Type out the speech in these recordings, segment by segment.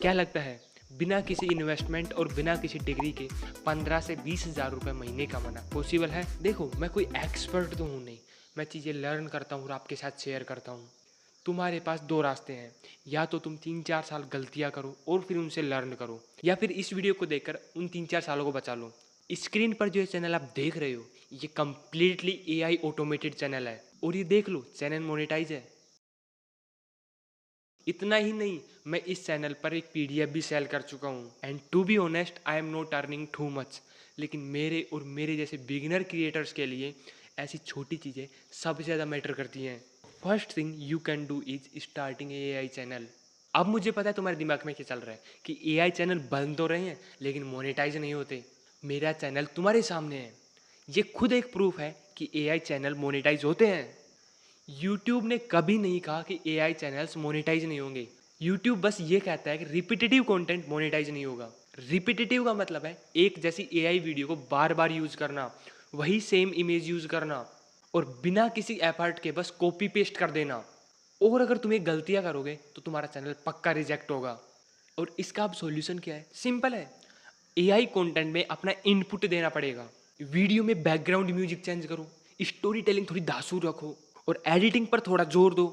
क्या लगता है बिना किसी इन्वेस्टमेंट और बिना किसी डिग्री के 15 से 20 हज़ार रुपये महीने कमाना पॉसिबल है? देखो, मैं कोई एक्सपर्ट तो हूँ नहीं, मैं चीज़ें लर्न करता हूँ और आपके साथ शेयर करता हूँ। तुम्हारे पास दो रास्ते हैं, या तो तुम 3-4 साल गलतियाँ करो और फिर उनसे लर्न करो, या फिर इस वीडियो को देखकर उन 3-4 सालों को बचा लो। स्क्रीन पर जो ये चैनल आप देख रहे हो, ये कम्प्लीटली AI ऑटोमेटेड चैनल है, और ये देख लो चैनल मोनेटाइज है। इतना ही नहीं, मैं इस चैनल पर एक PDF भी सेल कर चुका हूँ, and to be honest I am not earning too much. लेकिन मेरे और मेरे जैसे बिगिनर क्रिएटर्स के लिए ऐसी छोटी चीज़ें सबसे ज़्यादा मैटर करती हैं। First thing you can do is starting AI channel. अब मुझे पता है तुम्हारे दिमाग में क्या चल रहा है कि AI चैनल बन तो रहे हैं लेकिन मोनेटाइज नहीं होते। मेरा चैनल तुम्हारे सामने है, ये खुद एक प्रूफ है कि AI चैनल मोनेटाइज होते हैं। यूट्यूब ने कभी नहीं कहा कि AI चैनल्स मोनेटाइज नहीं होंगे। यूट्यूब बस ये कहता है कि रिपीटेटिव कंटेंट मोनेटाइज नहीं होगा। रिपीटेटिव का मतलब है एक जैसी AI वीडियो को बार बार यूज करना, वही सेम इमेज यूज करना, और बिना किसी एफर्ट के बस कॉपी पेस्ट कर देना। और अगर तुम ये गलतियां करोगे तो तुम्हारा चैनल पक्का रिजेक्ट होगा। और इसका अब सॉल्यूशन क्या है? सिंपल है, AI कंटेंट में अपना इनपुट देना पड़ेगा। वीडियो में बैकग्राउंड म्यूजिक चेंज करो, स्टोरी टेलिंग थोड़ी धांसू रखो, और एडिटिंग पर थोड़ा जोर दो।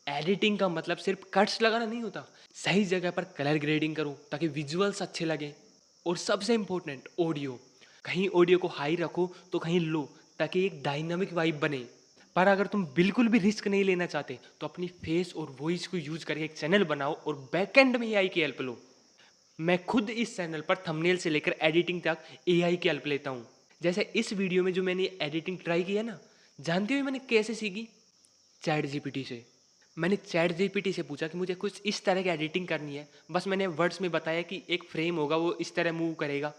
एडिटिंग का मतलब सिर्फ कट्स लगाना नहीं होता, सही जगह पर कलर ग्रेडिंग करो ताकि विजुअल्स अच्छे लगे। और सबसे इम्पोर्टेंट, ऑडियो। कहीं ऑडियो को हाई रखो तो कहीं लो, ताकि एक डायनामिक वाइब बने। पर अगर तुम बिल्कुल भी रिस्क नहीं लेना चाहते तो अपनी फेस और वॉइस को यूज करके एक चैनल बनाओ और बैकएंड में AI की हेल्प लो। मैं खुद इस चैनल पर थंबनेल से लेकर एडिटिंग तक AI की हेल्प लेता हूँ। जैसे इस वीडियो में जो मैंने एडिटिंग ट्राई किया ना, जानते हो मैंने कैसे सीखी? चैट जीपीटी से। मैंने चैट जीपीटी से पूछा कि मुझे कुछ इस तरह की एडिटिंग करनी है, बस मैंने वर्ड्स में बताया कि एक फ्रेम होगा वो इस तरह मूव करेगा,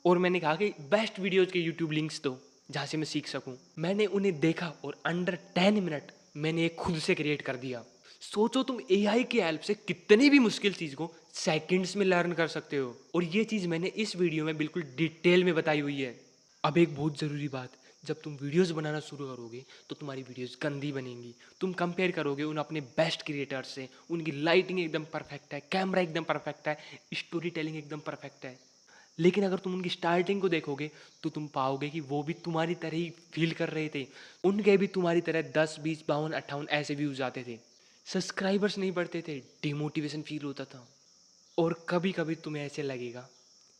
और मैंने कहा कि बेस्ट वीडियोज़ के यूट्यूब लिंक्स दो जहाँ से मैं सीख सकूँ। मैंने उन्हें देखा और अंडर 10 मिनट मैंने एक खुद से क्रिएट कर दिया। सोचो तुम AI की हेल्प से कितनी भी मुश्किल चीज़ को सेकंड्स में लर्न कर सकते हो, और ये चीज़ मैंने इस वीडियो में बिल्कुल डिटेल में बताई हुई है। अब एक बहुत ज़रूरी बात, जब तुम वीडियोस बनाना शुरू करोगे तो तुम्हारी वीडियोस गंदी बनेंगी। तुम कंपेयर करोगे उन अपने बेस्ट क्रिएटर्स से, उनकी लाइटिंग एकदम परफेक्ट है, कैमरा एकदम परफेक्ट है, स्टोरी टेलिंग एकदम परफेक्ट है। लेकिन अगर तुम उनकी स्टार्टिंग को देखोगे तो तुम पाओगे कि वो भी तुम्हारी तरह ही फील कर रहे थे। उनके भी तुम्हारी तरह 10, 20, 52, 58 ऐसे व्यूज आते थे, सब्सक्राइबर्स नहीं बढ़ते थे, डिमोटिवेशन फील होता था। और कभी कभी तुम्हें ऐसे लगेगा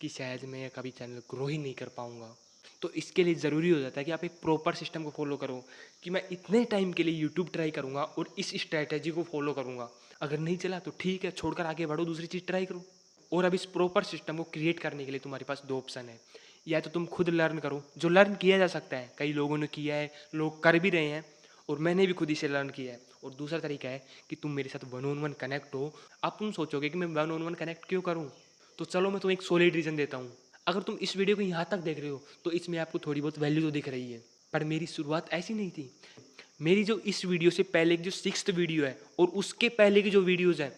कि शायद मैं कभी चैनल ग्रो ही नहीं कर पाऊंगा। तो इसके लिए ज़रूरी हो जाता है कि आप एक प्रॉपर सिस्टम को फॉलो करो, कि मैं इतने टाइम के लिए यूट्यूब ट्राई करूंगा और इस स्ट्रैटेजी को फॉलो करूंगा। अगर नहीं चला तो ठीक है, छोड़कर आगे बढ़ो, दूसरी चीज़ ट्राई करो। और अब इस प्रॉपर सिस्टम को क्रिएट करने के लिए तुम्हारे पास दो ऑप्शन है। या तो तुम खुद लर्न करो, जो लर्न किया जा सकता है, कई लोगों ने किया है, लोग कर भी रहे हैं, और मैंने भी खुद ही से लर्न किया है। और दूसरा तरीका है कि तुम मेरे साथ 1-on-1 कनेक्ट हो। अब तुम सोचोगे कि मैं 1-on-1 कनेक्ट क्यों करूं, तो चलो मैं तुम्हें एक सॉलिड रीज़न देता हूँ। अगर तुम इस वीडियो को यहाँ तक देख रहे हो तो इसमें आपको थोड़ी बहुत वैल्यू तो दिख रही है, पर मेरी शुरुआत ऐसी नहीं थी। मेरी जो इस वीडियो से पहले की जो 6th वीडियो है और उसके पहले की जो वीडियोज़ हैं,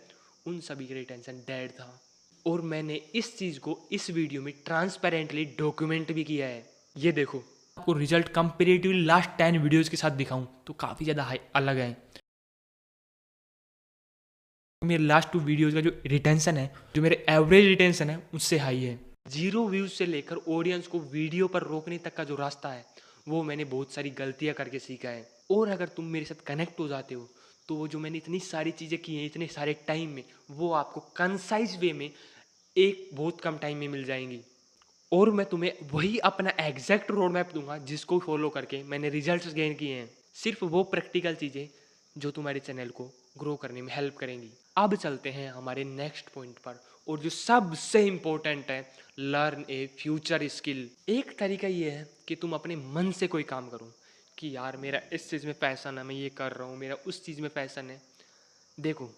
उन सभी का रिटेंशन डेड था। और मैंने इस चीज़ को इस वीडियो में ट्रांसपेरेंटली डॉक्यूमेंट भी किया है। ये देखो, आपको रिजल्ट कंपेरेटिवली लास्ट 10 वीडियोज़ के साथ दिखाऊं तो काफ़ी ज़्यादा हाई अलग है। मेरे लास्ट 2 वीडियोज़ का जो रिटेंशन है, जो मेरे एवरेज रिटेंशन है, उससे हाई है। 0 व्यूज़ से लेकर ऑडियंस को वीडियो पर रोकने तक का जो रास्ता है, वो मैंने बहुत सारी गलतियाँ करके सीखा है। और अगर तुम मेरे साथ कनेक्ट हो जाते हो तो वो जो मैंने इतनी सारी चीज़ें की हैं इतने सारे टाइम में, वो आपको कंसाइज वे में एक बहुत कम टाइम में मिल जाएंगी। और मैं तुम्हें वही अपना एग्जैक्ट रोड मैप दूंगा जिसको फॉलो करके मैंने रिजल्ट्स गेन किए हैं। सिर्फ वो प्रैक्टिकल चीज़ें जो तुम्हारे चैनल को ग्रो करने में हेल्प करेंगी। अब चलते हैं हमारे नेक्स्ट पॉइंट पर, और जो सबसे इम्पोर्टेंट है, लर्न ए फ्यूचर स्किल। एक तरीका ये है कि तुम अपने मन से कोई काम करो, कि यार मेरा इस चीज़ में पैसन है, मैं ये कर रहा हूँ, मेरा उस चीज़ में पैसन है। देखो,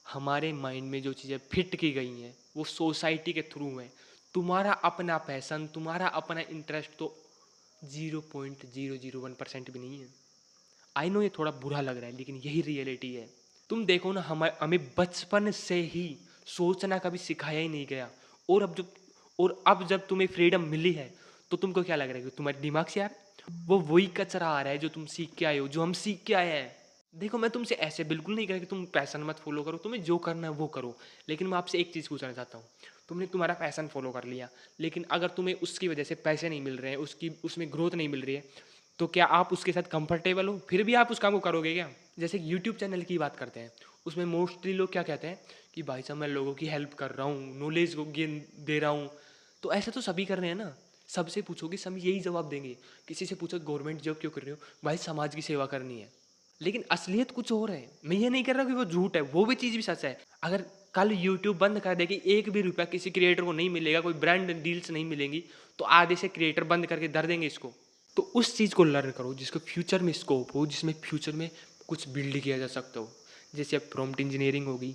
हमारे माइंड में जो चीज़ें फिट की गई हैं वो सोसाइटी के थ्रू हैं। तुम्हारा अपना पैसन, तुम्हारा अपना इंटरेस्ट तो 0.001% भी नहीं है। आई नो ये थोड़ा बुरा लग रहा है लेकिन यही रियलिटी है। तुम देखो ना, हमें बचपन से ही सोचना कभी सिखाया ही नहीं गया। और अब जब तुम्हें फ्रीडम मिली है तो तुमको क्या लग रहा है कि तुम्हारे दिमाग से यार वो वही कचरा आ रहा है जो तुम सीख के आए हो, जो हम सीख के आए हैं। देखो, मैं तुमसे ऐसे बिल्कुल नहीं कह रहा कि तुम पैशन मत फ़ॉलो करो, तुम्हें जो करना है वो करो। लेकिन मैं आपसे एक चीज़ पूछना चाहता हूँ, तुमने तुम्हारा पैशन फ़ॉलो कर लिया, लेकिन अगर तुम्हें उसकी वजह से पैसे नहीं मिल रहे हैं, उसकी उसमें ग्रोथ नहीं मिल रही है, तो क्या आप उसके साथ कंफर्टेबल हो? फिर भी आप उस काम को करोगे क्या? जैसे यूट्यूब चैनल की बात करते हैं, उसमें मोस्टली लोग क्या कहते हैं कि भाई साहब मैं लोगों की हेल्प कर रहा हूँ, नॉलेज को गेन दे रहा हूँ। तो ऐसा तो सभी कर रहे हैं ना, सबसे पूछोगे सब यही जवाब देंगे। किसी से पूछो गवर्नमेंट जॉब क्यों कर रहे हो? भाई समाज की सेवा करनी है। लेकिन असलियत कुछ और है। मैं ये नहीं कह रहा कि वो झूठ है, वो भी चीज़ भी सच है। अगर कल यूट्यूब बंद कर दे कि एक भी रुपया किसी क्रिएटर को नहीं मिलेगा, कोई ब्रांड डील्स नहीं मिलेंगी, तो आधे से क्रिएटर बंद करके धर देंगे इसको। तो उस चीज़ को लर्न करो जिसको फ्यूचर में स्कोप हो, जिसमें फ्यूचर में कुछ बिल्ड किया जा सकता हो। जैसे अब प्रॉम्प्ट इंजीनियरिंग हो गई,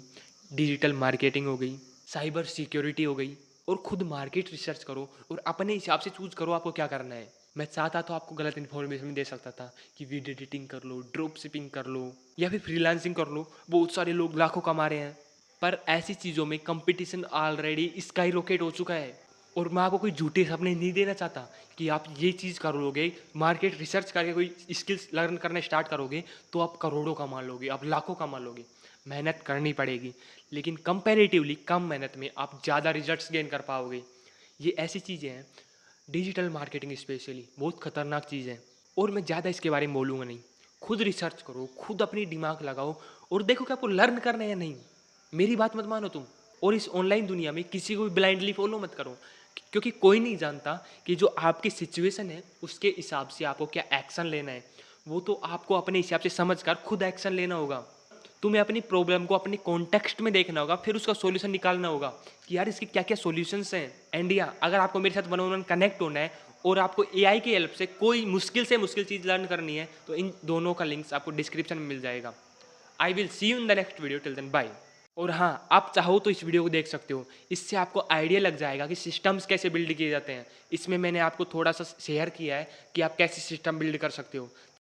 डिजिटल मार्केटिंग हो गई, साइबर सिक्योरिटी हो गई, और खुद मार्केट रिसर्च करो और अपने हिसाब से चूज करो आपको क्या करना है। मैं चाहता तो आपको गलत इन्फॉर्मेशन दे सकता था कि वीडियो एडिटिंग कर लो, ड्रॉप शिपिंग कर लो, या फिर फ्रीलांसिंग कर लो, बहुत सारे लोग लाखों कमा रहे हैं। पर ऐसी चीज़ों में कंपटीशन ऑलरेडी स्काई रॉकेट हो चुका है। और मैं आपको कोई झूठे सपने नहीं देना चाहता कि आप ये चीज़ करोगे, मार्केट रिसर्च करके कोई स्किल्स लर्न करना स्टार्ट करोगे तो आप करोड़ों कमा लोगे, आप लाखों कमा लोगे। मेहनत करनी पड़ेगी, लेकिन कंपैरेटिवली कम मेहनत में आप ज़्यादा रिजल्ट्स गेन कर पाओगे। ये ऐसी चीज़ें हैं, डिजिटल मार्केटिंग स्पेशली बहुत खतरनाक चीज़ है। और मैं ज़्यादा इसके बारे में बोलूँगा नहीं। खुद रिसर्च करो, खुद अपनी दिमाग लगाओ और देखो कि आपको लर्न करना है या नहीं। मेरी बात मत मानो तुम। और इस ऑनलाइन दुनिया में किसी को भी ब्लाइंडली फॉलो मत करो, क्योंकि कोई नहीं जानता कि जो आपकी सिचुएशन है उसके हिसाब से आपको क्या एक्शन लेना है। वो तो आपको अपने हिसाब से समझ कर खुद एक्शन लेना होगा। तुम्हें अपनी प्रॉब्लम को अपने कॉन्टेक्स्ट में देखना होगा, फिर उसका सॉल्यूशन निकालना होगा कि यार इसके क्या क्या सॉल्यूशंस हैं। एंड या अगर आपको मेरे साथ वन ऑन वन कनेक्ट होना है और आपको एआई की हेल्प से कोई मुश्किल से मुश्किल चीज़ लर्न करनी है, तो इन दोनों का लिंक्स आपको डिस्क्रिप्शन में मिल जाएगा। I will see you in the next video, till then bye. और हाँ, आप चाहो तो इस वीडियो को देख सकते हो, इससे आपको आइडिया लग जाएगा कि सिस्टम्स कैसे बिल्ड किए जाते हैं। इसमें मैंने आपको थोड़ा सा शेयर किया है कि आप कैसे सिस्टम बिल्ड कर सकते हो।